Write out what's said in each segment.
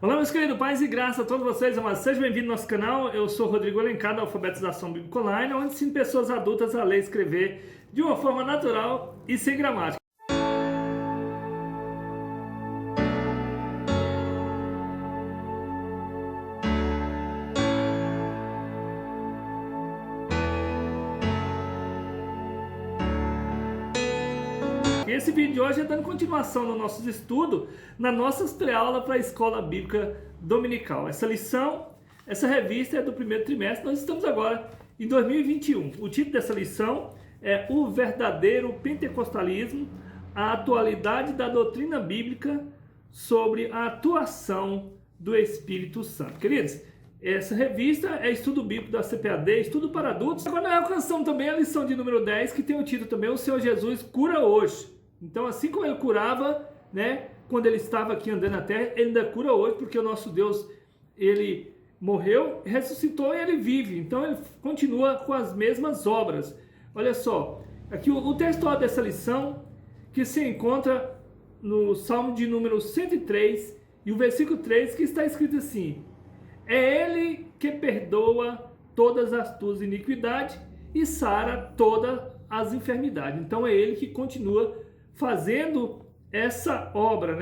Olá, meus queridos, paz e graça a todos vocês, amados. Sejam bem-vindos ao nosso canal. Eu sou Rodrigo Alencar, da Alfabetização Bíblica Online, onde ensino pessoas adultas a ler e escrever de uma forma natural e sem gramática. Esse vídeo de hoje é dando continuação no nosso estudo, na nossa pré-aula para a Escola Bíblica Dominical. Essa lição, essa revista é do primeiro trimestre, nós estamos agora em 2021. O título dessa lição é O Verdadeiro Pentecostalismo, a atualidade da doutrina bíblica sobre a atuação do Espírito Santo. Queridos, essa revista é estudo bíblico da CPAD, estudo para adultos. Agora nós alcançamos também a lição de número 10, que tem o título também, O Senhor Jesus cura hoje. Então, assim como ele curava, quando ele estava aqui andando na terra, ele ainda cura hoje, porque o nosso Deus, ele morreu, ressuscitou e ele vive. Então, ele continua com as mesmas obras. Olha só, aqui o texto dessa lição, que se encontra no Salmo de número 103, e o versículo 3, que está escrito assim: é ele que perdoa todas as tuas iniquidades e sara todas as enfermidades. Então, é ele que continua fazendo essa obra,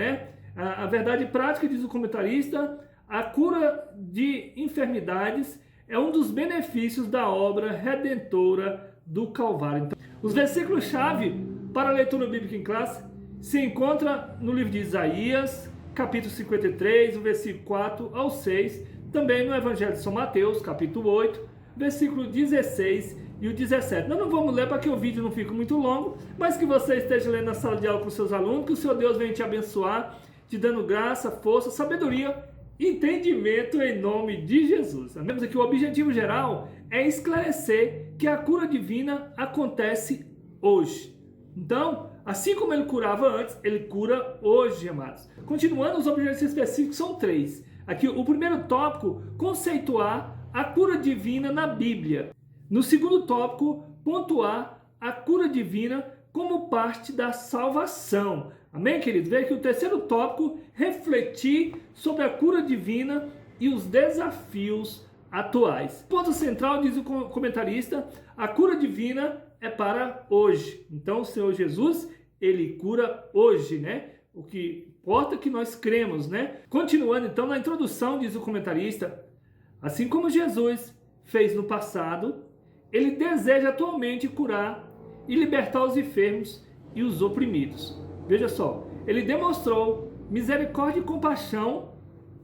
A verdade prática, diz o comentarista, a cura de enfermidades é um dos benefícios da obra redentora do Calvário. Então, os versículos-chave para a leitura bíblica em classe se encontra no livro de Isaías, capítulo 53, o versículo 4 ao 6, também no Evangelho de São Mateus, capítulo 8, versículo 16 e o 17. Nós não vamos ler para que o vídeo não fique muito longo, mas que você esteja lendo na sala de aula com seus alunos, que o seu Deus venha te abençoar, te dando graça, força, sabedoria, entendimento em nome de Jesus. Vemos aqui o objetivo geral é esclarecer que a cura divina acontece hoje. Então, assim como ele curava antes, ele cura hoje, amados. Continuando, os objetivos específicos são 3. Aqui, o primeiro tópico, conceituar a cura divina na Bíblia. No segundo tópico, pontuar a cura divina como parte da salvação. Amém, querido? Veja que o terceiro tópico, refletir sobre a cura divina e os desafios atuais. Ponto central, diz o comentarista, a cura divina é para hoje. Então, o Senhor Jesus, ele cura hoje, O que importa é que nós cremos, Continuando, então, na introdução, diz o comentarista, assim como Jesus fez no passado, ele deseja atualmente curar e libertar os enfermos e os oprimidos. Veja só, ele demonstrou misericórdia e compaixão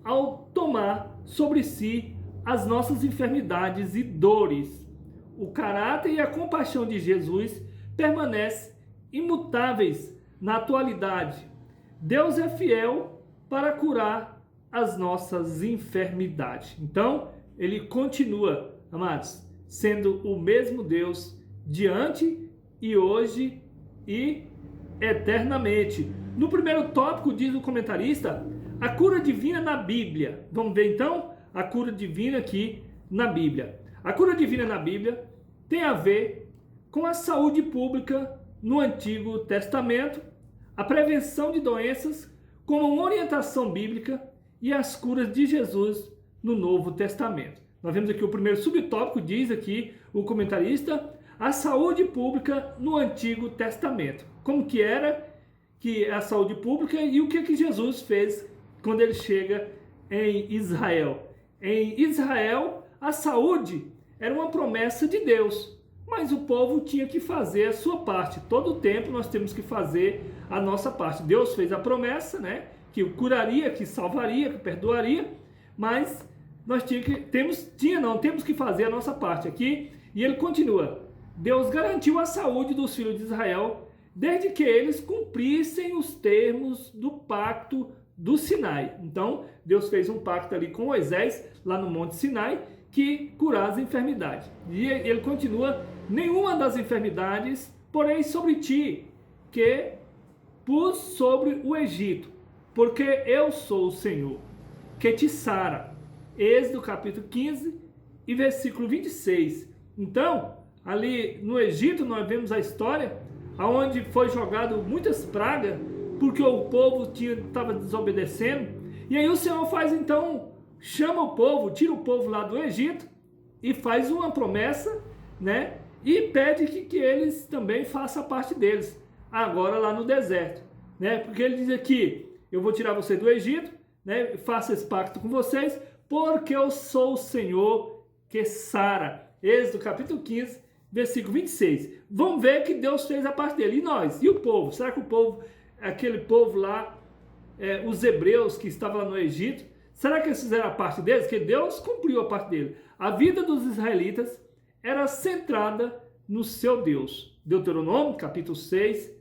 ao tomar sobre si as nossas enfermidades e dores. O caráter e a compaixão de Jesus permanecem imutáveis na atualidade. Deus é fiel para curar as nossas enfermidades. Então, ele continua, amados, sendo o mesmo Deus de antes e hoje e eternamente. No primeiro tópico, diz o comentarista, a cura divina na Bíblia. Vamos ver então a cura divina aqui na Bíblia. A cura divina na Bíblia tem a ver com a saúde pública no Antigo Testamento, a prevenção de doenças como uma orientação bíblica e as curas de Jesus no Novo Testamento. Nós vemos aqui o primeiro subtópico, diz aqui o comentarista, a saúde pública no Antigo Testamento. Como que era que a saúde pública e o que Jesus fez quando ele chega em Israel. Em Israel, a saúde era uma promessa de Deus, mas o povo tinha que fazer a sua parte. Todo o tempo nós temos que fazer a nossa parte. Deus fez a promessa, que curaria, que salvaria, que perdoaria, mas nós temos que fazer a nossa parte aqui. E ele continua, Deus garantiu a saúde dos filhos de Israel desde que eles cumprissem os termos do pacto do Sinai. Então, Deus fez um pacto ali com Moisés, lá no Monte Sinai, que curar as enfermidades. E ele continua, nenhuma das enfermidades, porém sobre ti, que pus sobre o Egito, porque eu sou o Senhor, que te sara. Êxodo capítulo 15 e versículo 26. Então, ali no Egito nós vemos a história onde foi jogado muitas pragas porque o povo estava desobedecendo E aí o Senhor faz então, chama o povo, tira o povo lá do Egito e faz uma promessa, né? E pede que eles também façam parte deles, agora lá no deserto, né? Porque ele diz aqui, eu vou tirar você do Egito, né? Faça esse pacto com vocês, porque eu sou o Senhor que sara. Êxodo capítulo 15, versículo 26. Vamos ver que Deus fez a parte dele. E nós? E o povo? Será que o povo, aquele povo lá, os hebreus que estavam lá no Egito, será que eles fizeram a parte deles? Que Deus cumpriu a parte dele. A vida dos israelitas era centrada no seu Deus. Deuteronômio, capítulo 6,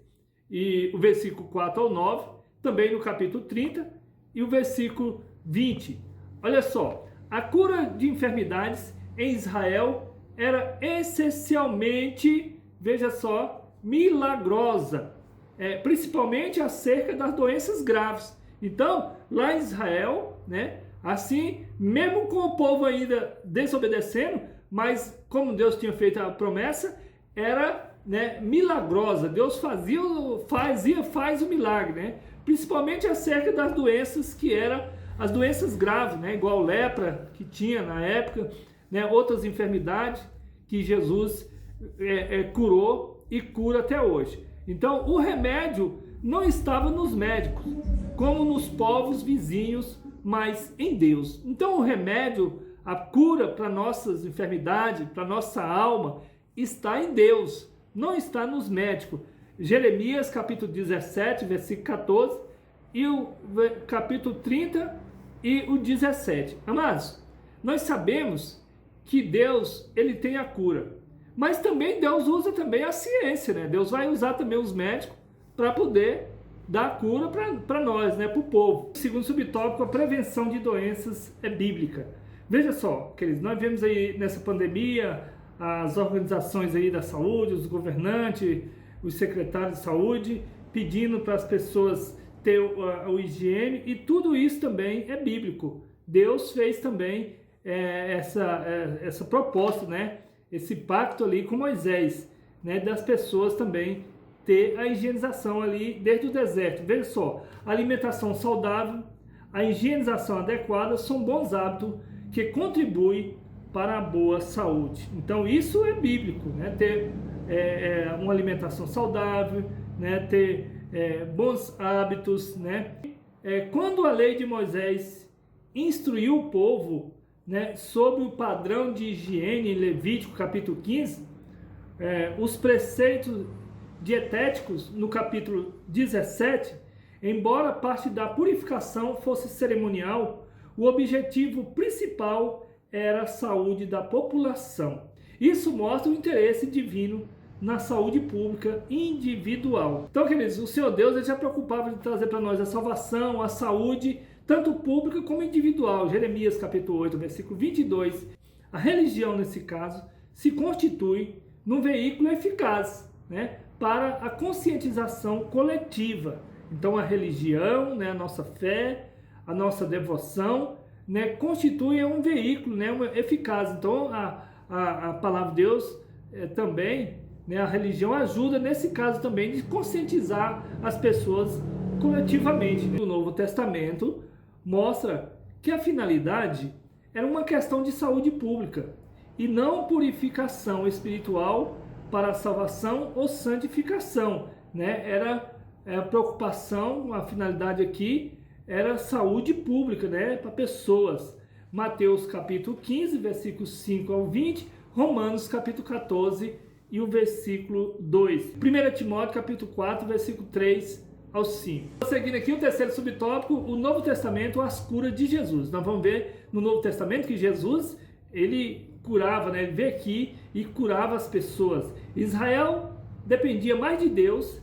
e o versículo 4 ao 9, também no capítulo 30 e o versículo 20. Olha só, a cura de enfermidades em Israel era essencialmente, veja só, milagrosa, principalmente acerca das doenças graves. Então, lá em Israel, né, assim, mesmo com o povo ainda desobedecendo, mas como Deus tinha feito a promessa, era, né, milagrosa. Deus faz o milagre, né? Principalmente acerca das doenças que eram as doenças graves, né? Igual lepra que tinha na época, né? Outras enfermidades que Jesus curou e cura até hoje. Então, o remédio não estava nos médicos, como nos povos vizinhos, mas em Deus. Então, o remédio, a cura para nossas enfermidades, para nossa alma, está em Deus, não está nos médicos. Jeremias, capítulo 17, versículo 14, e o capítulo 30 e o 17. Amados, nós sabemos que Deus, ele tem a cura, mas também Deus usa também a ciência, né? Deus vai usar também os médicos para poder dar cura para nós, né? Para o povo. Segundo subtópico, a prevenção de doenças é bíblica. Veja só, queridos, nós vemos aí nessa pandemia as organizações aí da saúde, os governantes, os secretários de saúde, pedindo para as pessoas ter o higiene, e tudo isso também é bíblico. Deus fez também essa proposta, né? Esse pacto ali com Moisés, né? Das pessoas também ter a higienização ali desde o deserto. Veja só, a alimentação saudável, a higienização adequada são bons hábitos que contribuem para a boa saúde. Então isso é bíblico, né? Ter uma alimentação saudável, né? Ter bons hábitos, né? Quando a lei de Moisés instruiu o povo, né, sobre o padrão de higiene em Levítico capítulo 15, os preceitos dietéticos no capítulo 17, embora parte da purificação fosse cerimonial, o objetivo principal era a saúde da população. Isso mostra o interesse divino na saúde pública individual. Então, queridos, o Senhor Deus ele já preocupava de trazer para nós a salvação, a saúde, tanto pública como individual. Jeremias capítulo 8, versículo 22. A religião, nesse caso, se constitui num veículo eficaz, né, para a conscientização coletiva. Então, a religião, né, a nossa fé, a nossa devoção, né, constitui um veículo, né, eficaz. Então, a palavra de Deus também, né, a religião ajuda nesse caso também de conscientizar as pessoas coletivamente. O Novo Testamento mostra que a finalidade era uma questão de saúde pública e não purificação espiritual para a salvação ou santificação, né? Era a preocupação, a finalidade aqui era saúde pública, né, para pessoas. Mateus capítulo 15, versículos 5 ao 20, Romanos capítulo 14 e o versículo 2. 1 Timóteo capítulo 4, versículo 3 ao 5. Seguindo aqui o terceiro subtópico, o Novo Testamento, as curas de Jesus. Nós vamos ver no Novo Testamento que Jesus, ele curava, né? Ele veio aqui e curava as pessoas. Israel dependia mais de Deus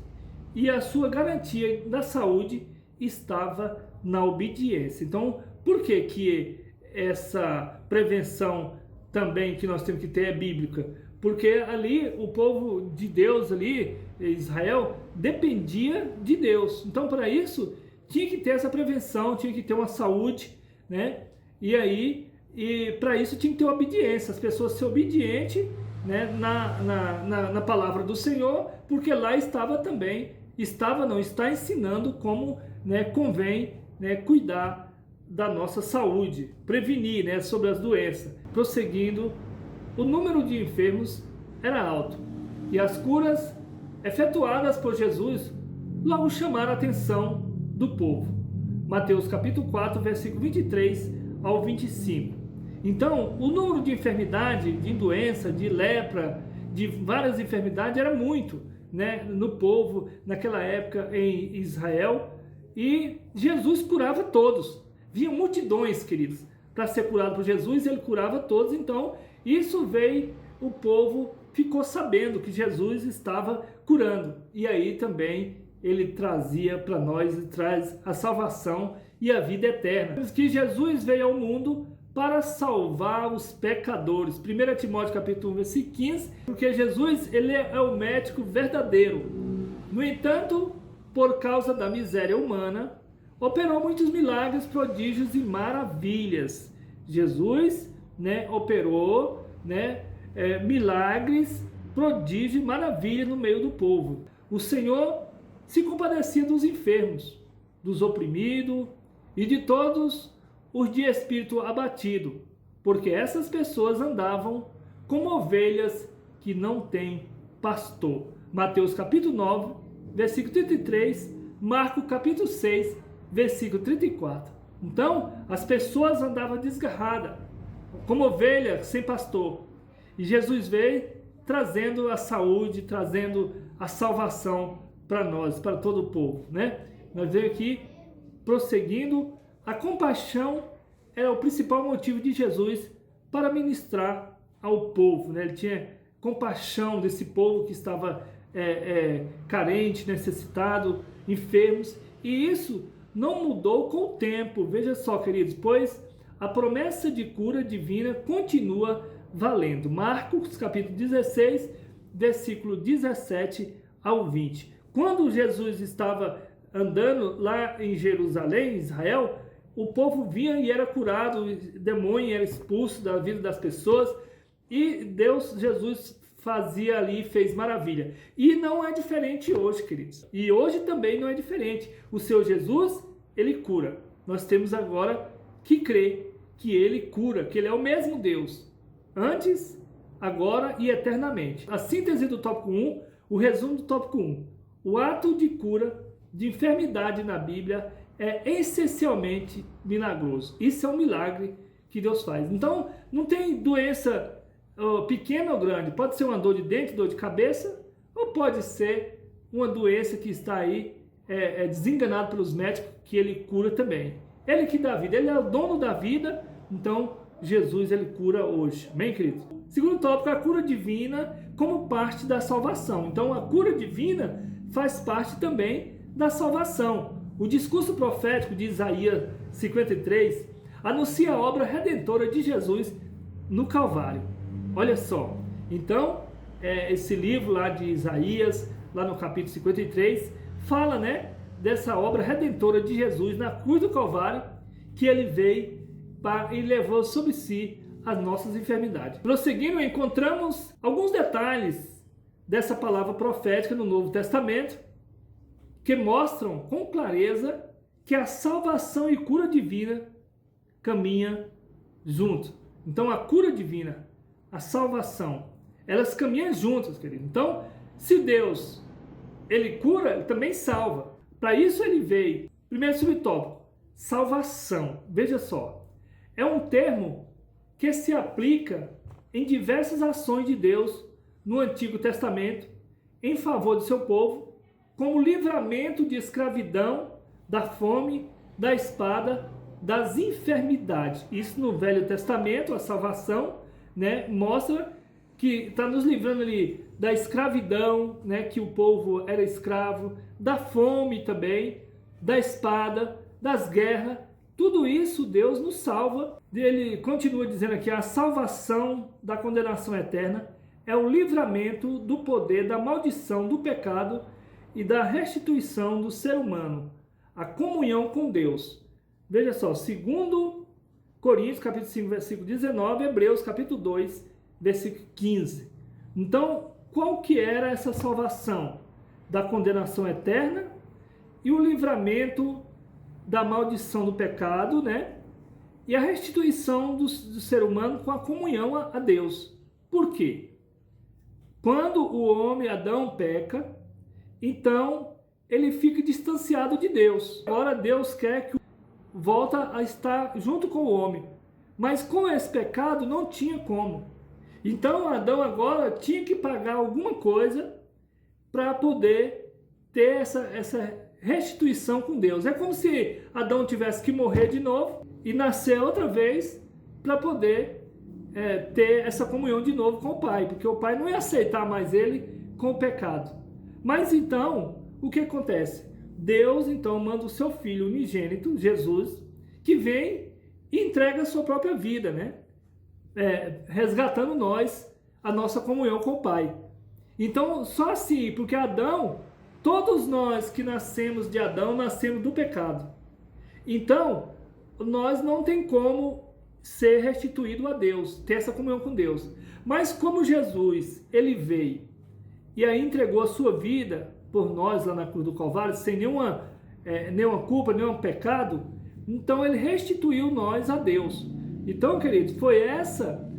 e a sua garantia da saúde estava na obediência. Então, por que que essa prevenção também que nós temos que ter é bíblica? Porque ali o povo de Deus ali, Israel, dependia de Deus. Então, para isso, tinha que ter essa prevenção, tinha que ter uma saúde, né? E para isso tinha que ter obediência, as pessoas ser obedientes, né, na palavra do Senhor, porque lá estava também, está ensinando como, né, convém, né, cuidar da nossa saúde, prevenir, né, sobre as doenças. Prosseguindo, o número de enfermos era alto e as curas efetuadas por Jesus logo chamaram a atenção do povo. Mateus capítulo 4, versículo 23 ao 25. Então, o número de enfermidade, de doença, de lepra, de várias enfermidades era muito, né, no povo, naquela época em Israel, e Jesus curava todos. Vinham multidões, queridos, para ser curado por Jesus, ele curava todos. Então, isso veio, o povo ficou sabendo que Jesus estava curando. E aí também ele trazia para nós, ele traz a salvação e a vida eterna. Que Jesus veio ao mundo para salvar os pecadores. 1 Timóteo capítulo 1, versículo 15, porque Jesus, ele é o médico verdadeiro. No entanto, por causa da miséria humana, operou muitos milagres, prodígios e maravilhas. Jesus, né, operou, né, milagres, prodígios e maravilhas no meio do povo. O Senhor se compadecia dos enfermos, dos oprimidos e de todos os de espírito abatido, porque essas pessoas andavam como ovelhas que não têm pastor. Mateus capítulo 9, versículo 33, Marcos capítulo 6, versículo 34. Então, as pessoas andavam desgarradas, como ovelhas sem pastor. E Jesus veio trazendo a saúde, trazendo a salvação para nós, para todo o povo, né? Nós vemos aqui, prosseguindo, a compaixão era o principal motivo de Jesus para ministrar ao povo, né? Ele tinha compaixão desse povo que estava carente, necessitado, enfermos, e isso não mudou com o tempo. Veja só, queridos, pois a promessa de cura divina continua valendo. Marcos capítulo 16, versículo 17 ao 20. Quando Jesus estava andando lá em Jerusalém, Israel, o povo vinha e era curado, o demônio era expulso da vida das pessoas, e Jesus fazia ali, fez maravilha. E não é diferente hoje, queridos. E hoje também não é diferente. O Senhor Jesus, ele cura. Nós temos agora que crer que ele cura, que ele é o mesmo Deus, antes, agora e eternamente. A síntese do tópico 1, o resumo do tópico 1. O ato de cura de enfermidade na Bíblia é essencialmente milagroso. Isso é um milagre que Deus faz. Então, não tem doença pequena ou grande. Pode ser uma dor de dente, dor de cabeça, ou pode ser uma doença que está aí desenganado pelos médicos, que ele cura também. Ele que dá vida, ele é o dono da vida, então Jesus, ele cura hoje. Amém, querido? Segundo tópico, a cura divina como parte da salvação. Então, a cura divina faz parte também da salvação. O discurso profético de Isaías 53 anuncia a obra redentora de Jesus no Calvário. Olha só, então, esse livro lá de Isaías, lá no capítulo 53, fala, né, dessa obra redentora de Jesus na cruz do Calvário, que ele veio e levou sobre si as nossas enfermidades. Prosseguindo, encontramos alguns detalhes dessa palavra profética no Novo Testamento, que mostram com clareza que a salvação e cura divina caminham juntos. Então, a cura divina, a salvação, elas caminham juntas, querido. Então, se Deus, ele cura, ele também salva. Para isso ele veio. Primeiro subtópico, salvação. Veja só, é um termo que se aplica em diversas ações de Deus no Antigo Testamento em favor do seu povo, como livramento de escravidão, da fome, da espada, das enfermidades. Isso no Velho Testamento, a salvação, né, mostra que está nos livrando ali da escravidão, né, que o povo era escravo, da fome também, da espada, das guerras. Tudo isso Deus nos salva. Ele continua dizendo aqui, a salvação da condenação eterna é o livramento do poder da maldição do pecado e da restituição do ser humano, a comunhão com Deus. Veja só, 2 Coríntios, capítulo 5, versículo 19, Hebreus, capítulo 2, versículo 15. Então, qual que era essa salvação? Da condenação eterna e o livramento da maldição do pecado, né? e a restituição do ser humano com a comunhão a Deus. Por quê? Quando o homem, Adão, peca, então ele fica distanciado de Deus. Agora Deus quer que volta a estar junto com o homem. Mas com esse pecado não tinha como. Então Adão agora tinha que pagar alguma coisa para poder ter essa restituição com Deus. É como se Adão tivesse que morrer de novo e nascer outra vez para poder ter essa comunhão de novo com o Pai, porque o Pai não ia aceitar mais ele com o pecado. Mas então, o que acontece? Deus então manda o seu Filho unigênito, Jesus, que vem e entrega a sua própria vida, né? Resgatando nós, a nossa comunhão com o Pai. Então, só assim, porque Adão, todos nós que nascemos de Adão, nascemos do pecado. Então, nós não tem como ser restituído a Deus, ter essa comunhão com Deus. Mas como Jesus, ele veio e aí entregou a sua vida por nós lá na cruz do Calvário, sem nenhuma culpa, nenhum pecado, então ele restituiu nós a Deus. Então, queridos, foi essa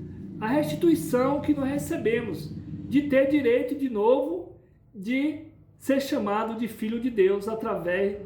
a restituição que nós recebemos, de ter direito de novo de ser chamado de filho de Deus através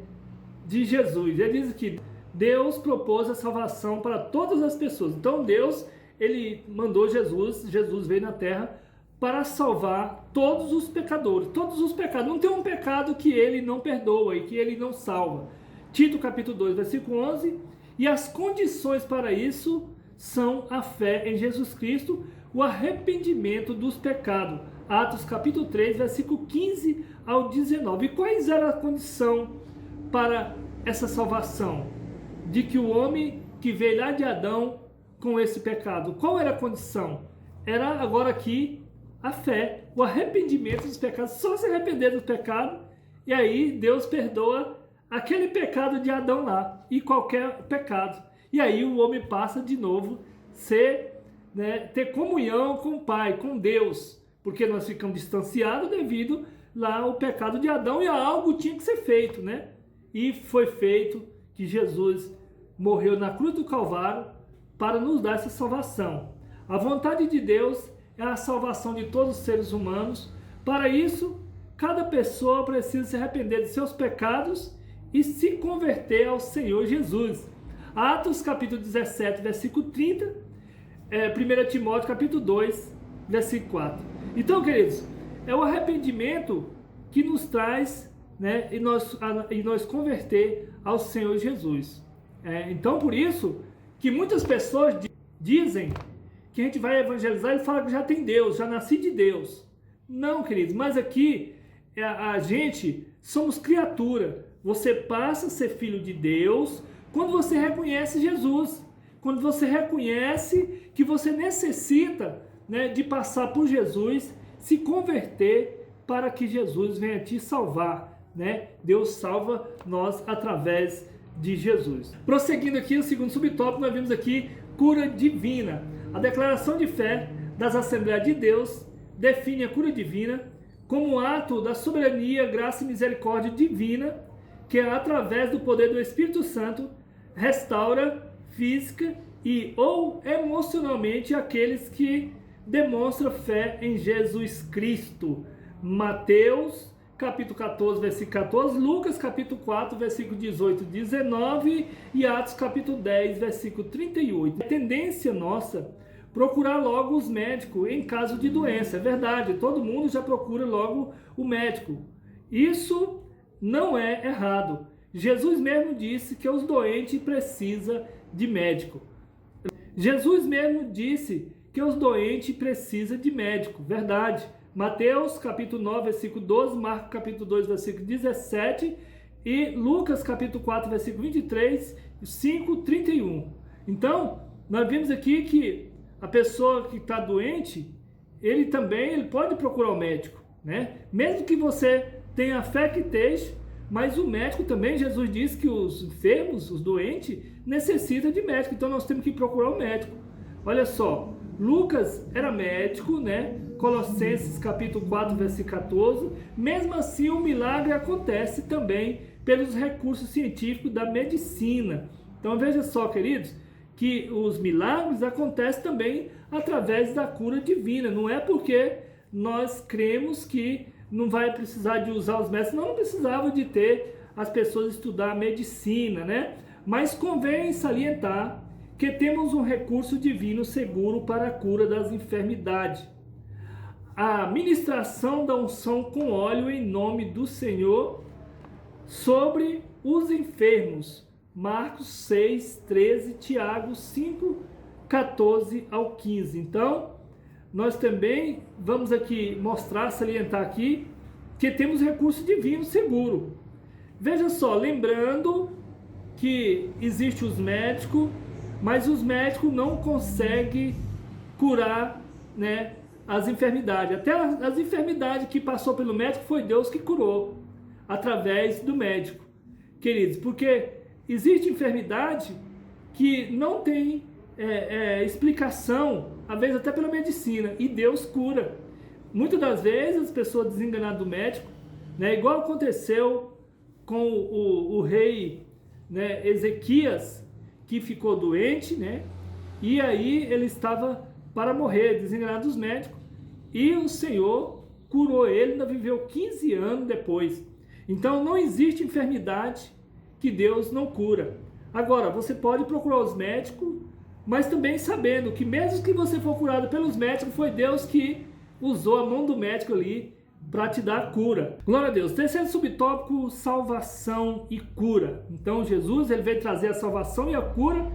de Jesus. Ele diz que Deus propôs a salvação para todas as pessoas. Então Deus, ele mandou Jesus veio na terra para salvar todos os pecadores, todos os pecados. Não tem um pecado que ele não perdoa e que ele não salva. Tito capítulo 2, versículo 11, e as condições para isso são a fé em Jesus Cristo, o arrependimento dos pecados. Atos capítulo 3, versículo 15 ao 19. E quais eram a condição para essa salvação? De que o homem que veio lá de Adão com esse pecado, qual era a condição? Era agora aqui a fé, o arrependimento dos pecados, só se arrepender do pecado, e aí Deus perdoa aquele pecado de Adão lá, e qualquer pecado. E aí o homem passa de novo ter comunhão com o Pai, com Deus, porque nós ficamos distanciados devido lá ao pecado de Adão, e algo tinha que ser feito, né? E foi feito que Jesus morreu na cruz do Calvário para nos dar essa salvação. A vontade de Deus é a salvação de todos os seres humanos. Para isso, cada pessoa precisa se arrepender de seus pecados e se converter ao Senhor Jesus. Atos capítulo 17, versículo 30, 1 Timóteo capítulo 2, versículo 4. Então, queridos, é o arrependimento que nos traz, né, e nós converter ao Senhor Jesus. Então, por isso que muitas pessoas dizem que a gente vai evangelizar e fala que já tem Deus, já nasci de Deus. Não, queridos, mas aqui a gente somos criatura. Você passa a ser filho de Deus quando você reconhece Jesus, quando você reconhece que você necessita, né, de passar por Jesus, se converter para que Jesus venha te salvar, né? Deus salva nós através de Jesus. Prosseguindo aqui, o segundo subtópico, nós vimos aqui cura divina. A declaração de fé das Assembleias de Deus define a cura divina como um ato da soberania, graça e misericórdia divina, que através do poder do Espírito Santo restaura física e ou emocionalmente aqueles que demonstram fé em Jesus Cristo. Mateus capítulo 14, versículo 14, Lucas capítulo 4, versículo 18 e 19 e Atos capítulo 10, versículo 38. A tendência nossa procurar logo os médicos em caso de doença. É verdade, todo mundo já procura logo o médico. Isso não é errado. Jesus mesmo disse que os doentes precisam de médico. Jesus mesmo disse que os doentes precisam de médico. Verdade. Mateus capítulo 9, versículo 12, Marcos capítulo 2, versículo 17 e Lucas capítulo 4, versículo 23, 5, 31. Então, nós vimos aqui que a pessoa que está doente, ele pode procurar o médico, né? Mesmo que você tenha a fé que esteja, mas o médico também, Jesus disse que os enfermos, os doentes, necessitam de médico, então nós temos que procurar o médico. Olha só, Lucas era médico, né? Colossenses capítulo 4, versículo 14. Mesmo assim, o milagre acontece também pelos recursos científicos da medicina. Então veja só, queridos, que os milagres acontecem também através da cura divina. Não é porque nós cremos que não vai precisar de usar os médicos, não precisava de ter as pessoas estudar medicina, né? Mas convém salientar que temos um recurso divino seguro para a cura das enfermidades. A ministração da unção com óleo em nome do Senhor sobre os enfermos. Marcos 6, 13, Tiago 5, 14 ao 15. Então, nós também vamos aqui mostrar, salientar aqui, que temos recurso divino seguro. Veja só, lembrando que existe os médicos, mas os médicos não conseguem curar, né, as enfermidades. Até as enfermidades que passou pelo médico foi Deus que curou, através do médico. Queridos, porque existe enfermidade que não tem explicação, às vezes até pela medicina, e Deus cura. Muitas das vezes as pessoas desenganadas do médico, né, igual aconteceu com o rei, né, Ezequias, que ficou doente, né, e aí ele estava para morrer, desenganado dos médicos, e o Senhor curou ele, ainda viveu 15 anos depois. Então não existe enfermidade que Deus não cura. Agora, você pode procurar os médicos, mas também sabendo que mesmo que você for curado pelos médicos, foi Deus que usou a mão do médico ali para te dar a cura. Glória a Deus. Terceiro subtópico, salvação e cura. Então Jesus, ele veio trazer a salvação e a cura,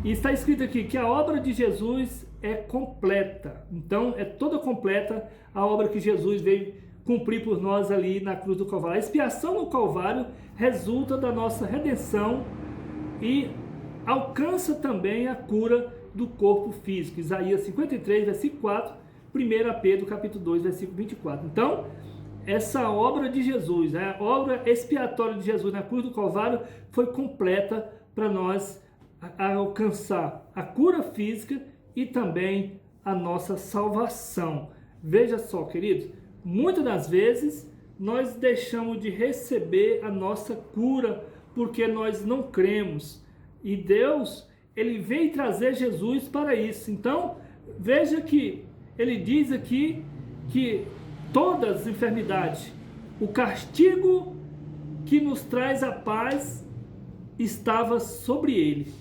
e está escrito aqui que a obra de Jesus é completa. Então é toda completa a obra que Jesus veio cumprir por nós ali na cruz do Calvário. A expiação no Calvário resulta da nossa redenção e alcança também a cura do corpo físico. Isaías 53, versículo 4, 1 Pedro capítulo 2, versículo 24. Então, essa obra de Jesus, a obra expiatória de Jesus na cruz do Calvário foi completa para nós alcançar a cura física e também a nossa salvação. Veja só, queridos, muitas das vezes nós deixamos de receber a nossa cura porque nós não cremos. E Deus, ele veio trazer Jesus para isso. Então, veja que ele diz aqui que todas as enfermidades, o castigo que nos traz a paz estava sobre ele.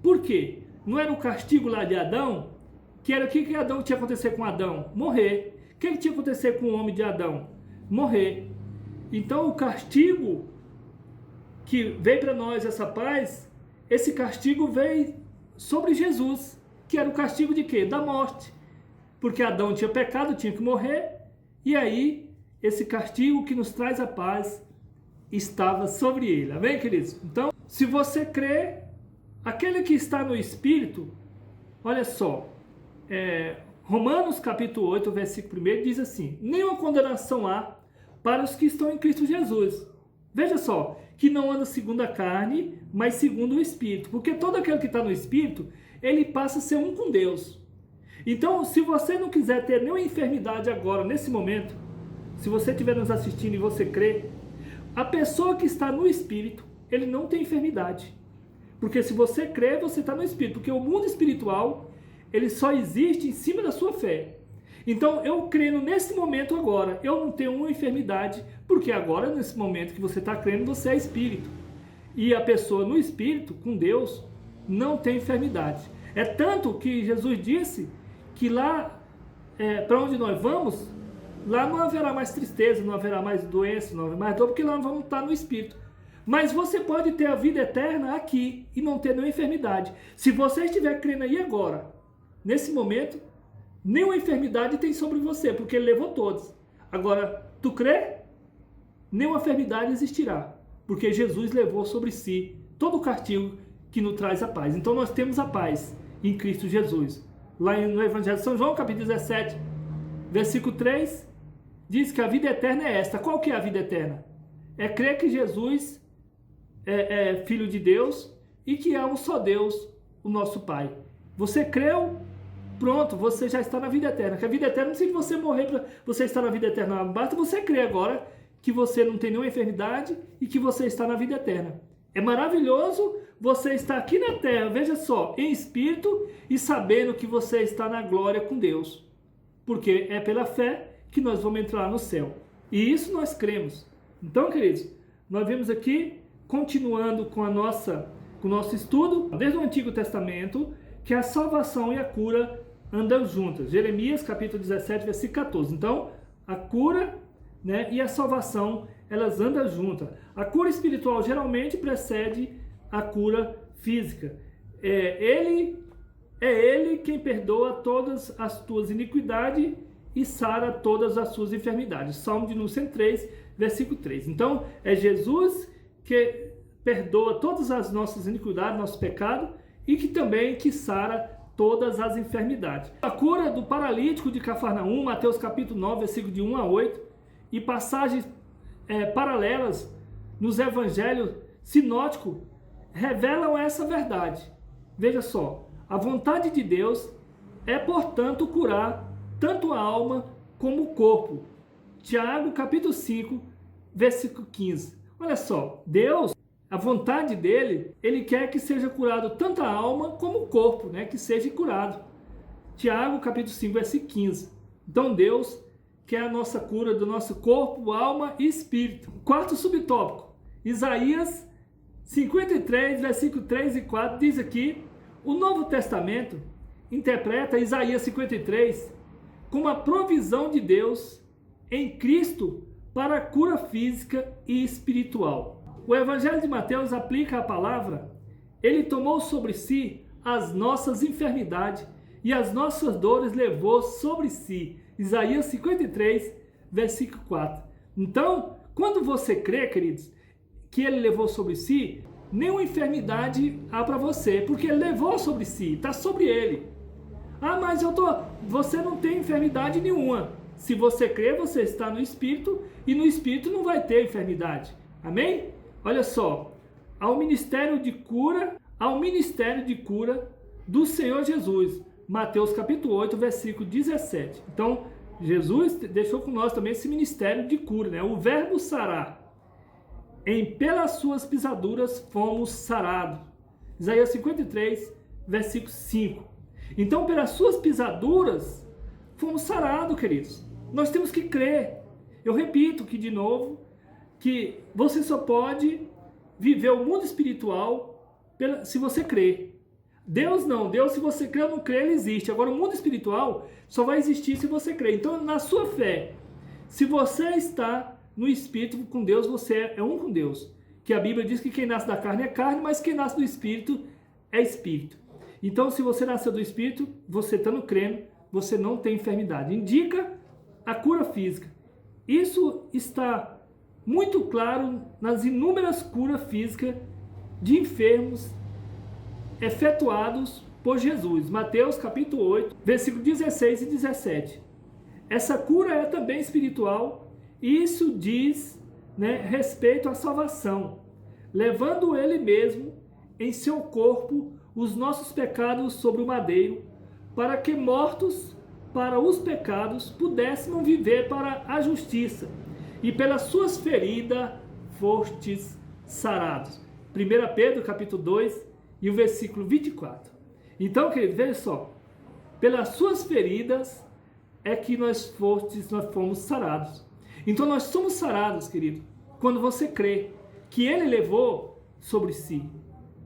Por quê? Não era o castigo lá de Adão? Que era o que Adão tinha acontecer com Adão? Morrer. O que tinha acontecer com o homem de Adão? Morrer. Então o castigo que veio para nós, essa paz, esse castigo veio sobre Jesus, que era o castigo de quê? Da morte. Porque Adão tinha pecado, tinha que morrer, e aí esse castigo que nos traz a paz estava sobre ele. Amém, queridos? Então, se você crê, aquele que está no Espírito, olha só, Romanos capítulo 8, versículo 1 diz assim: nenhuma condenação há para os que estão em Cristo Jesus. Veja só, que não anda segundo a carne, mas segundo o Espírito. Porque todo aquele que está no Espírito, ele passa a ser um com Deus. Então, se você não quiser ter nenhuma enfermidade agora, nesse momento, se você estiver nos assistindo e você crê, a pessoa que está no Espírito, ele não tem enfermidade. Porque se você crê, você está no Espírito. Porque o mundo espiritual, ele só existe em cima da sua fé. Então, eu crendo nesse momento agora, eu não tenho uma enfermidade, porque agora, nesse momento que você está crendo, você é Espírito. E a pessoa no Espírito, com Deus, não tem enfermidade. É tanto que Jesus disse que lá, para onde nós vamos, lá não haverá mais tristeza, não haverá mais doença, não haverá mais dor, porque lá nós vamos estar no Espírito. Mas você pode ter a vida eterna aqui e não ter nenhuma enfermidade. Se você estiver crendo aí agora, nesse momento, nenhuma enfermidade tem sobre você, porque ele levou todos. Agora, tu crê? Nenhuma enfermidade existirá, porque Jesus levou sobre si todo o castigo que nos traz a paz. Então nós temos a paz em Cristo Jesus. Lá no Evangelho de São João, capítulo 17, versículo 3, diz que a vida eterna é esta. Qual que é a vida eterna? É crer que Jesus é Filho de Deus e que há um só Deus, o nosso Pai. Você creu? Pronto, você já está na vida eterna. Que a vida eterna não precisa você morrer para você estar na vida eterna. Basta você crer agora que você não tem nenhuma enfermidade e que você está na vida eterna. É maravilhoso você está aqui na terra, veja só, em espírito e sabendo que você está na glória com Deus. Porque é pela fé que nós vamos entrar no céu. E isso nós cremos. Então, queridos, nós vemos aqui, continuando com o nosso estudo, desde o Antigo Testamento, que a salvação e a cura andam juntas. Jeremias, capítulo 17, versículo 14. Então, a cura, né, e a salvação, elas andam juntas. A cura espiritual geralmente precede a cura física. É Ele quem perdoa todas as tuas iniquidades e sara todas as suas enfermidades. Salmo de número 103, versículo 3. Então, é Jesus que perdoa todas as nossas iniquidades, nossos pecados, e que também sara todas as enfermidades. A cura do paralítico de Cafarnaum, Mateus capítulo 9, versículo de 1 a 8, e passagens paralelas nos evangelhos sinóticos revelam essa verdade. Veja só, a vontade de Deus é, portanto, curar tanto a alma como o corpo. Tiago capítulo 5, versículo 15. Olha só, Deus, a vontade dele, ele quer que seja curado tanto a alma como o corpo, né? Que seja curado. Tiago capítulo 5, versículo 15. Então Deus quer a nossa cura do nosso corpo, alma e espírito. Quarto subtópico, Isaías 53, versículo 3 e 4, diz aqui, o Novo Testamento interpreta Isaías 53 como a provisão de Deus em Cristo para a cura física e espiritual. O Evangelho de Mateus aplica a palavra, ele tomou sobre si as nossas enfermidades e as nossas dores levou sobre si. Isaías 53, versículo 4. Então, quando você crê, queridos, que ele levou sobre si, nenhuma enfermidade há para você, porque ele levou sobre si, está sobre ele. Ah, mas você não tem enfermidade nenhuma. Se você crê, você está no Espírito, e no Espírito não vai ter enfermidade. Amém? Olha só, ao ministério de cura do Senhor Jesus. Mateus capítulo 8, versículo 17. Então, Jesus deixou com nós também esse ministério de cura, né? O verbo sarar. Pelas suas pisaduras fomos sarados. Isaías 53, versículo 5. Então, pelas suas pisaduras fomos sarados, queridos. Nós temos que crer. Eu repito aqui de novo, que você só pode viver o mundo espiritual se você crer. Deus não. Deus, se você crer ou não crer, ele existe. Agora, o mundo espiritual só vai existir se você crer. Então, na sua fé, se você está no Espírito com Deus, você é um com Deus. Que a Bíblia diz que quem nasce da carne é carne, mas quem nasce do Espírito é Espírito. Então, se você nasceu do Espírito, você estando crendo, você não tem enfermidade. Indica a cura física. Isso está muito claro nas inúmeras curas físicas de enfermos efetuados por Jesus. Mateus capítulo 8, versículo 16 e 17. Essa cura é também espiritual, e isso diz, né, respeito à salvação, levando ele mesmo em seu corpo os nossos pecados sobre o madeiro, para que mortos para os pecados pudéssemos viver para a justiça, e pelas suas feridas fostes sarados. 1 Pedro capítulo 2 e o versículo 24. Então, querido, veja só, pelas suas feridas é que nós fomos sarados. Então nós somos sarados, querido, quando você crê que ele levou sobre si.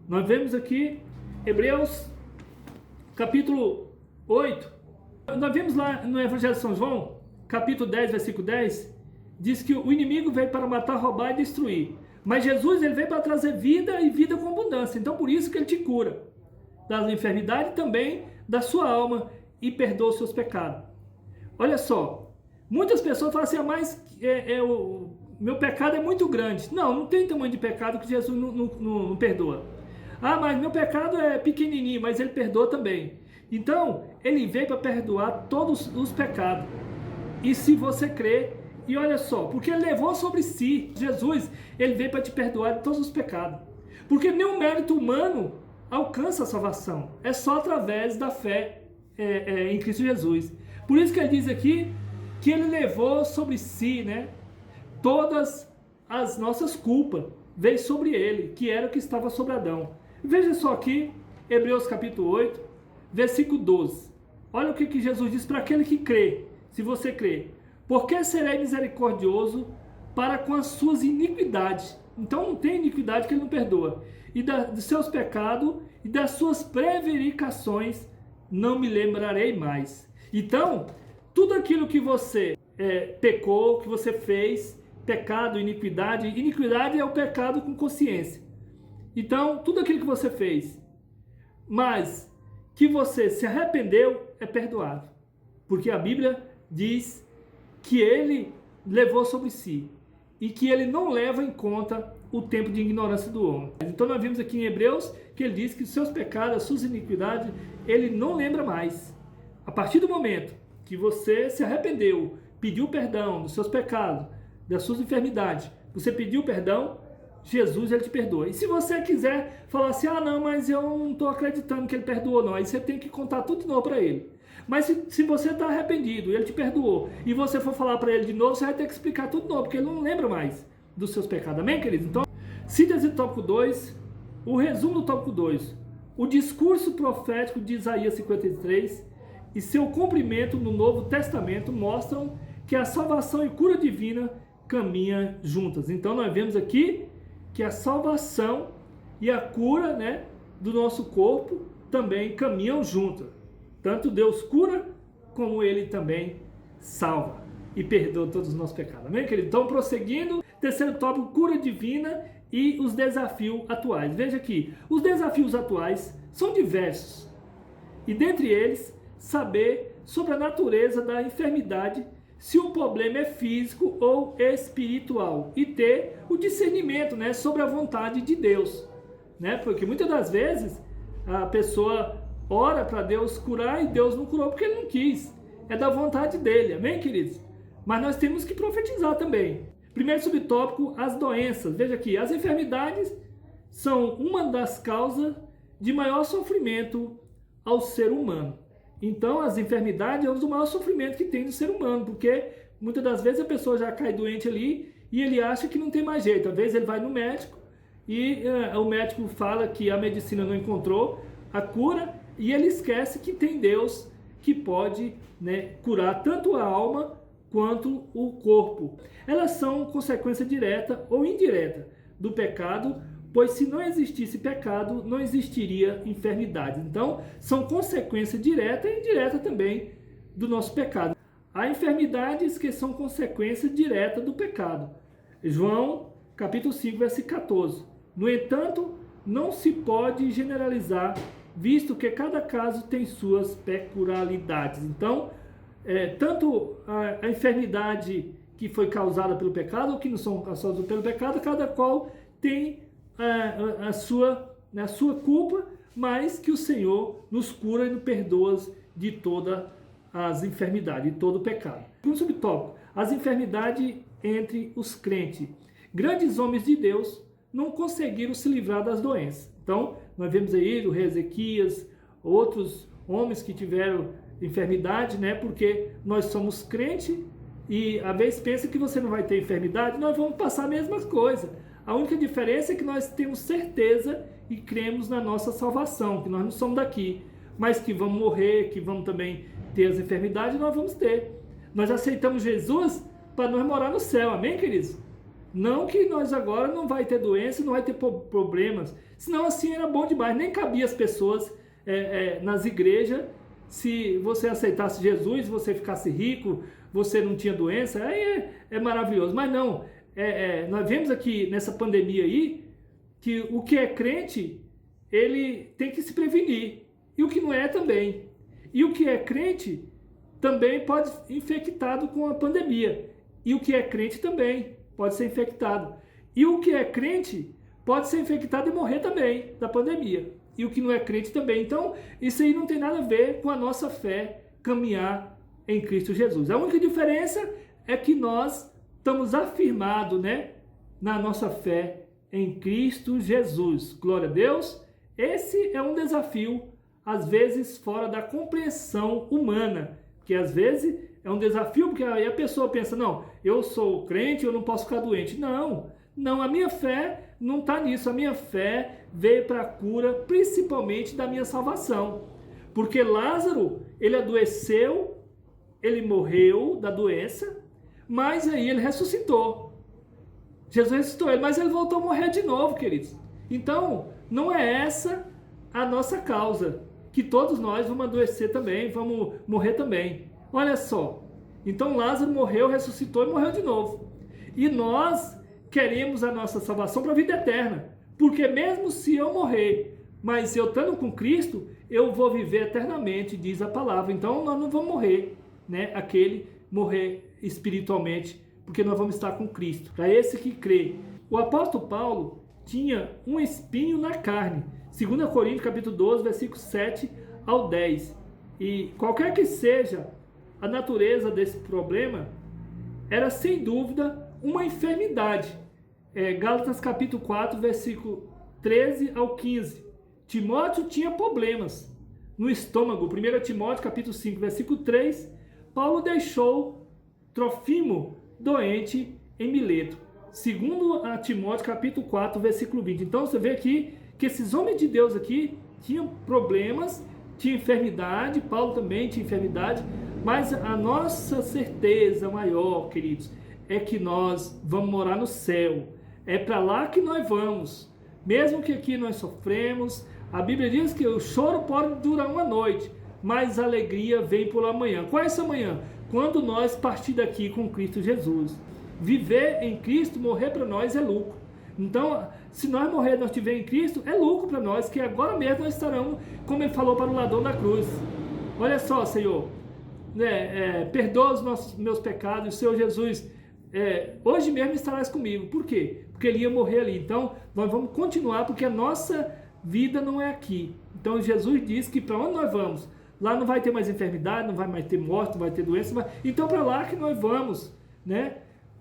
Nós vemos aqui Hebreus capítulo 8. Nós vimos lá no Evangelho de São João, capítulo 10, versículo 10, diz que o inimigo veio para matar, roubar e destruir. Mas Jesus, ele veio para trazer vida e vida com abundância. Então, por isso que ele te cura das enfermidades e também da sua alma e perdoa os seus pecados. Olha só, muitas pessoas falam assim, mas o meu pecado é muito grande. Não tem tamanho de pecado que Jesus não perdoa. Ah, mas meu pecado é pequenininho, mas ele perdoa também. Então, ele veio para perdoar todos os pecados. E se você crer, e olha só, porque ele levou sobre si, Jesus, ele veio para te perdoar de todos os pecados. Porque nenhum mérito humano alcança a salvação. É só através da fé em Cristo Jesus. Por isso que ele diz aqui que ele levou sobre si, né, todas as nossas culpas. Veio sobre ele, que era o que estava sobre Adão. Veja só aqui, Hebreus capítulo 8, versículo 12. Olha o que Jesus diz para aquele que crê, se você crê. Porque serei misericordioso para com as suas iniquidades. Então não tem iniquidade que ele não perdoa. E dos seus pecados e das suas prevaricações não me lembrarei mais. Então, tudo aquilo que você pecou, que você fez, pecado, iniquidade. Iniquidade é o pecado com consciência. Então, tudo aquilo que você fez, mas que você se arrependeu, é perdoado. Porque a Bíblia diz que ele levou sobre si e que ele não leva em conta o tempo de ignorância do homem. Então nós vimos aqui em Hebreus que ele diz que os seus pecados, as suas iniquidades, ele não lembra mais. A partir do momento que você se arrependeu, pediu perdão dos seus pecados, das suas enfermidades, você pediu perdão, Jesus ele te perdoa. E se você quiser falar assim, não, mas eu não estou acreditando que ele perdoou, não, aí você tem que contar tudo de novo para ele. Mas se você está arrependido, ele te perdoou, e você for falar para ele de novo, você vai ter que explicar tudo de novo, porque ele não lembra mais dos seus pecados. Amém, queridos? Então, síntese do tópico 2, o resumo do tópico 2, o discurso profético de Isaías 53 e seu cumprimento no Novo Testamento mostram que a salvação e cura divina caminham juntas. Então, nós vemos aqui que a salvação e a cura, do nosso corpo também caminham juntas. Tanto Deus cura, como Ele também salva e perdoa todos os nossos pecados. Amém, querido? Então, prosseguindo, terceiro tópico, cura divina e os desafios atuais. Veja aqui, os desafios atuais são diversos. E dentre eles, saber sobre a natureza da enfermidade, se o problema é físico ou espiritual. E ter o discernimento, sobre a vontade de Deus. Porque muitas das vezes a pessoa ora para Deus curar e Deus não curou porque Ele não quis. É da vontade dEle, amém, queridos? Mas nós temos que profetizar também. Primeiro subtópico, as doenças. Veja aqui, as enfermidades são uma das causas de maior sofrimento ao ser humano. Então, as enfermidades é o maior sofrimento que tem do ser humano, porque muitas das vezes a pessoa já cai doente ali e ele acha que não tem mais jeito. Às vezes ele vai no médico e o médico fala que a medicina não encontrou a cura e ele esquece que tem Deus que pode curar tanto a alma quanto o corpo. Elas são consequência direta ou indireta do pecado, pois se não existisse pecado, não existiria enfermidade. Então, são consequência direta e indireta também do nosso pecado. Há enfermidades que são consequência direta do pecado. João, capítulo 5, versículo 14. No entanto, não se pode generalizar, visto que cada caso tem suas peculiaridades. Então, tanto a enfermidade que foi causada pelo pecado ou que não são causadas pelo pecado, cada qual tem a sua culpa, mas que o Senhor nos cura e nos perdoa de todas as enfermidades, de todo o pecado. Um subtópico, as enfermidades entre os crentes. Grandes homens de Deus não conseguiram se livrar das doenças. Então, nós vemos aí o rei Ezequias, outros homens que tiveram enfermidade, porque nós somos crentes e às vezes pensa que você não vai ter enfermidade, nós vamos passar a mesma coisa. A única diferença é que nós temos certeza e cremos na nossa salvação, que nós não somos daqui, mas que vamos morrer, que vamos também ter as enfermidades, nós vamos ter. Nós aceitamos Jesus para nós morar no céu, amém, queridos? Não que nós agora não vai ter doença, não vai ter problemas, senão assim era bom demais, nem cabia as pessoas nas igrejas, se você aceitasse Jesus, você ficasse rico, você não tinha doença, aí é maravilhoso, mas não. Nós vemos aqui nessa pandemia aí que o que é crente, ele tem que se prevenir, e o que não é também. E o que é crente também pode ser infectado com a pandemia, e o que é crente também pode ser infectado. E o que é crente pode ser infectado e morrer também da pandemia, e o que não é crente também. Então, isso aí não tem nada a ver com a nossa fé caminhar em Cristo Jesus. A única diferença é que nós estamos afirmados, na nossa fé em Cristo Jesus. Glória a Deus. Esse é um desafio, às vezes, fora da compreensão humana, que às vezes é um desafio, porque aí a pessoa pensa, não, eu sou crente, eu não posso ficar doente. Não, a minha fé não está nisso. A minha fé veio para a cura, principalmente da minha salvação. Porque Lázaro, ele adoeceu, ele morreu da doença, mas aí ele ressuscitou. Jesus ressuscitou ele, mas ele voltou a morrer de novo, queridos. Então, não é essa a nossa causa, que todos nós vamos adoecer também, vamos morrer também. Olha só, então Lázaro morreu, ressuscitou e morreu de novo. E nós queremos a nossa salvação para a vida eterna, porque mesmo se eu morrer, mas eu estando com Cristo, eu vou viver eternamente, diz a palavra. Então nós não vamos morrer, né? Aquele morrer espiritualmente, porque nós vamos estar com Cristo. Para esse que crê. O apóstolo Paulo tinha um espinho na carne. 2 Coríntios capítulo 12, versículos 7 ao 10. E qualquer que seja a natureza desse problema, era sem dúvida uma enfermidade. Gálatas capítulo 4, versículo 13 ao 15. Timóteo tinha problemas no estômago. 1 Timóteo capítulo 5, versículo 3. Paulo deixou Trofimo doente em Mileto. 2 Timóteo capítulo 4, versículo 20. Então você vê aqui que esses homens de Deus aqui tinham problemas, tinham enfermidade, Paulo também tinha enfermidade, mas a nossa certeza maior, queridos, é que nós vamos morar no céu. É para lá que nós vamos. Mesmo que aqui nós sofremos, a Bíblia diz que o choro pode durar uma noite, mas a alegria vem pela manhã. Qual é essa manhã? Quando nós partir daqui com Cristo Jesus. Viver em Cristo, morrer para nós é lucro. Então, se nós morrer, nós estiver em Cristo, é lucro para nós, que agora mesmo nós estaremos, como ele falou para o ladrão da cruz. Olha só, Senhor, perdoa os meus pecados, Senhor Jesus, hoje mesmo estarás comigo. Por quê? Porque ele ia morrer ali. Então, nós vamos continuar, porque a nossa vida não é aqui. Então, Jesus diz que para onde nós vamos? Lá não vai ter mais enfermidade, não vai mais ter morte, não vai ter doença. Então, para lá que nós vamos, né?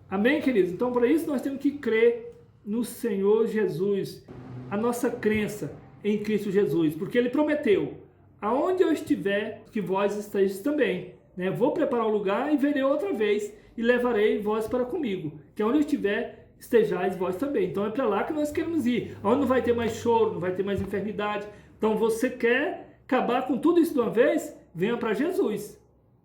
Amém, queridos? Então, para isso, nós temos que crer no Senhor Jesus. A nossa crença em Cristo Jesus. Porque Ele prometeu, aonde eu estiver, que vós estejais também. Né? Vou preparar um lugar e verei outra vez, e levarei vós para comigo. Que aonde eu estiver, estejais vós também. Então, é para lá que nós queremos ir. Onde não vai ter mais choro, não vai ter mais enfermidade. Então, você quer acabar com tudo isso de uma vez? Venha para Jesus.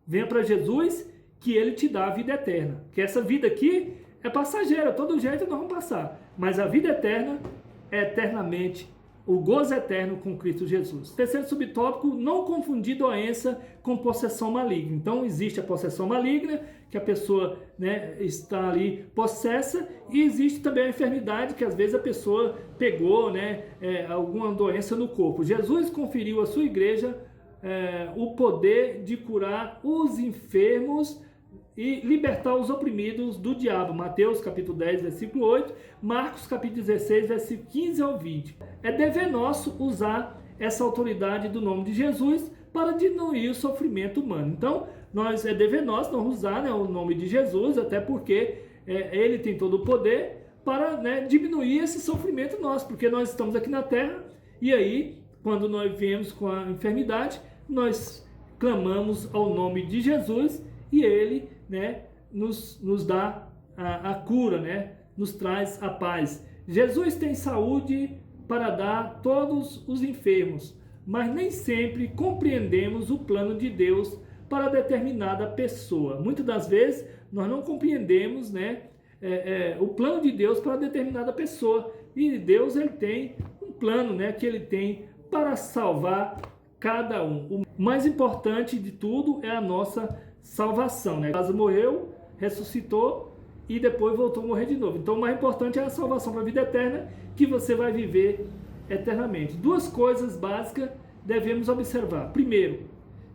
Venha para Jesus, que Ele te dá a vida eterna. Que essa vida aqui é passageira, todo jeito nós vamos passar. Mas a vida eterna é eternamente, o gozo eterno com Cristo Jesus. Terceiro subtópico, não confundir doença com possessão maligna. Então existe a possessão maligna, que a pessoa, né, está ali possessa, e existe também a enfermidade, que às vezes a pessoa pegou, né, alguma doença no corpo. Jesus conferiu à sua igreja o poder de curar os enfermos e libertar os oprimidos do diabo. Mateus capítulo 10, versículo 8, Marcos capítulo 16, versículo 15 ao 20. É dever nosso usar essa autoridade do nome de Jesus para diminuir o sofrimento humano. Então, é dever nosso não usar, né, o nome de Jesus, até porque Ele tem todo o poder para, né, diminuir esse sofrimento nosso, porque nós estamos aqui na terra e aí, quando nós viemos com a enfermidade, nós clamamos ao nome de Jesus e Ele, né, nos dá a cura, né, nos traz a paz. Jesus tem saúde para dar a todos os enfermos, mas nem sempre compreendemos o plano de Deus para determinada pessoa. Muitas das vezes nós não compreendemos, né, o plano de Deus para determinada pessoa. E Deus, Ele tem um plano, né, que Ele tem para salvar cada um. O mais importante de tudo é a nossa salvação, né? Lázaro morreu, ressuscitou e depois voltou a morrer de novo. Então o mais importante é a salvação para a vida eterna, que você vai viver eternamente. Duas coisas básicas devemos observar. Primeiro,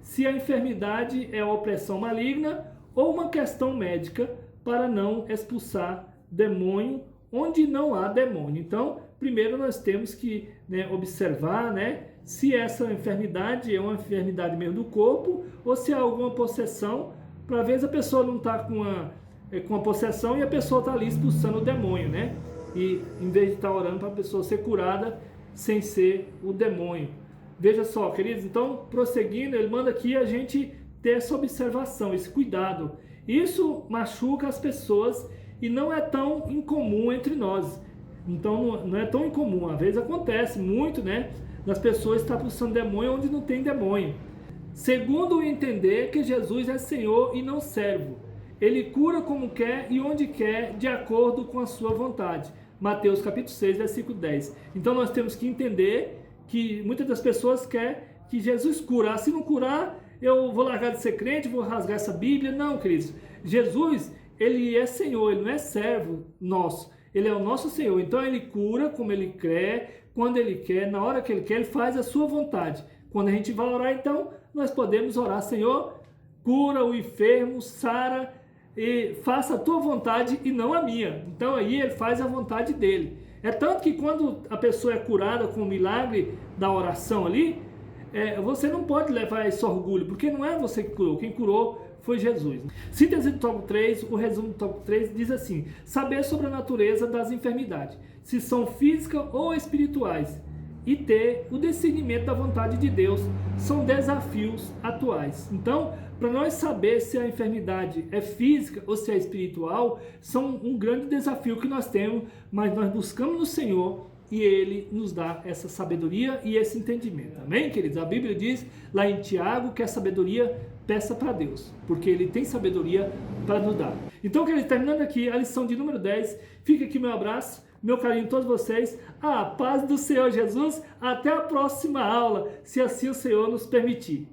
se a enfermidade é uma opressão maligna ou uma questão médica para não expulsar demônio onde não há demônio. Então, primeiro nós temos que, né, observar, né, se essa enfermidade é uma enfermidade mesmo do corpo ou se há alguma possessão, para ver se a pessoa não está com a possessão e a pessoa está ali expulsando o demônio, né? E em vez de estar orando para a pessoa ser curada sem ser o demônio. Veja só, queridos, então, prosseguindo, ele manda aqui a gente ter essa observação, esse cuidado. Isso machuca as pessoas e não é tão incomum entre nós. Então não é tão incomum. Às vezes acontece muito, né, das pessoas estar expulsando demônio onde não tem demônio. Segundo entender que Jesus é Senhor e não servo. Ele cura como quer e onde quer, de acordo com a sua vontade. Mateus capítulo 6, versículo 10. Então nós temos que entender que muitas das pessoas querem que Jesus cura. Se não curar, eu vou largar de ser crente, vou rasgar essa Bíblia. Não, queridos. Jesus, ele é Senhor, ele não é servo nosso. Ele é o nosso Senhor. Então ele cura como ele quer, quando ele quer, na hora que ele quer, ele faz a sua vontade. Quando a gente vai orar, então, nós podemos orar: Senhor, cura o enfermo, sara, e faça a tua vontade e não a minha. Então aí ele faz a vontade dele. É tanto que quando a pessoa é curada com o milagre da oração ali, você não pode levar esse orgulho, porque não é você que curou, quem curou foi Jesus. Síntese do tópico 3, o resumo do tópico 3 diz assim: saber sobre a natureza das enfermidades, se são físicas ou espirituais, e ter o discernimento da vontade de Deus, são desafios atuais. Então, para nós saber se a enfermidade é física ou se é espiritual, são um grande desafio que nós temos, mas nós buscamos no Senhor e Ele nos dá essa sabedoria e esse entendimento. Amém, queridos? A Bíblia diz lá em Tiago que a sabedoria peça para Deus, porque Ele tem sabedoria para nos dar. Então, queridos, terminando aqui a lição de número 10, fica aqui meu abraço, meu carinho a todos vocês, a paz do Senhor Jesus, até a próxima aula, se assim o Senhor nos permitir.